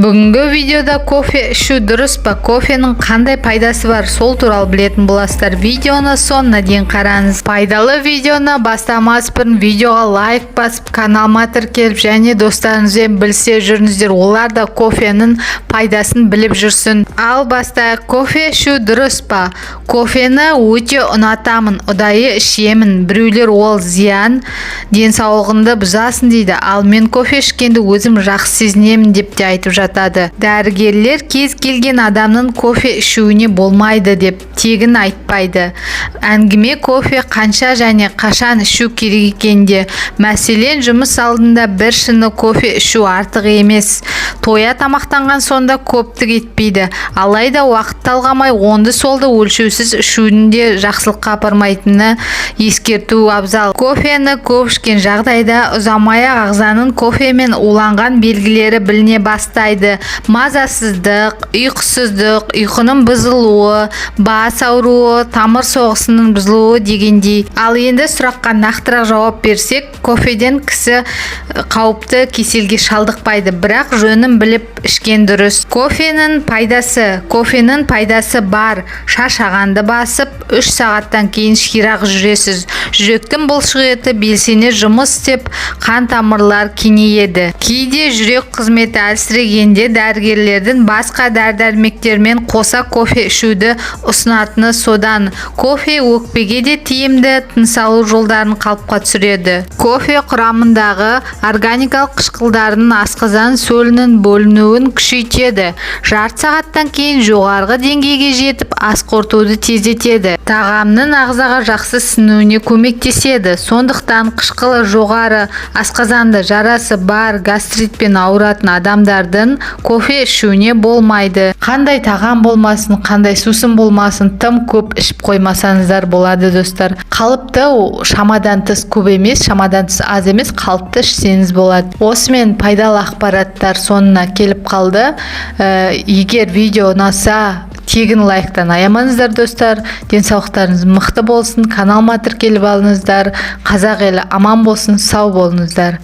Бүгінгі видеода кофе ішу дұрыс па, кофенің қандай пайдасы бар, сол туралы білетін боласыздар. Видеоны соңына дейін қараңыз. Пайдалы видеоны бастамас бұрын видеоға лайк басып, каналыма тіркеліп және достарыңызбен білсе жүріңіздер. Олар да кофенің пайдасын біліп жүрсін. Ал бастайық. Кофе ішу дұрыс па? Кофені өте ұнатамын, ұдайы ішемін. Біреулер ол зиян, денсаулығыңды бұзасың дейді. Ал мен кофе ішкенді өзім жақсы сезінемін деп те айтып жатады. Дәрігерлер кез келген адамның кофе ішуіне болмайды деп тегін айтпайды. Әңгіме кофе қанша және қашан ішу керек екенде. Мәселен, жұмыс алдында бір шыны кофе ішу артық емес. Тоя тамақтанған сонда көптік етпейді. Алайда уақыт талғамай онды солды өлшеусіз ішуінде жақсылыққа апармайтыны ескерту абзал. Кофені көп ішкен жағдайда ұзамай ағзаның кофемен уланған белгілері біліне бастайды. Мазасыздық, ұйқысыздық, ұйқының бұзылуы, бас ауруы, тамыр соғысының бұзылуы дегендей. Ал енді сұраққа нақтырақ жауап берсек, кофеден кісі қауіпті кеселге шалдықпайды, бірақ жөнін біліп ішкен дұрыс. Кофенің пайдасы бар. Шаршағанды басып, 3 сағаттан кейін ширақ жүресіз. Жүректің бұлшықеті белсене жұмыс істеп, қан тамырлар кеңейеді. Кейде жүрек қызметі әлсірегенде дәрігерлердің басқа дәрі-дәрмектермен қоса кофе ішуді ұсынатыны содан. Кофе өкпеге де тиімді, тыныс алу жолдарын қалыпқа түсіреді. Кофе құрамындағы органикалық қышқылдарының асқазан сөлінің бөлінуін күшейтеді. Жарты сағаттан кейін жоғарғы деңгейге жетіп, ас қорытуды тездетеді. Тағамның ағзаға жақсы сіңуіне көмектеседі. Сондықтан қышқылы жоғары асқазанды жарасы бар гастритпен ауыратын адамдардың кофе ішуіне болмайды. Қандай тағам болмасын, қандай сусын болмасын, тым көп ішіп қоймасаңыздар болады, достар. Қалыпты, шамадан тыс көп емес, шамадан тыс аз емес, қалыпты ішсеңіз болады. Осымен пайдалы ақпараттар соңына келіп қалды. Егер видео ұнаса, тегін лайктан аямаңыздар, достар. Денсаулықтарыңыз мықты болсын, каналыма тіркеліп алыңыздар. Қазақ елі аман болсын, сау болыңыздар.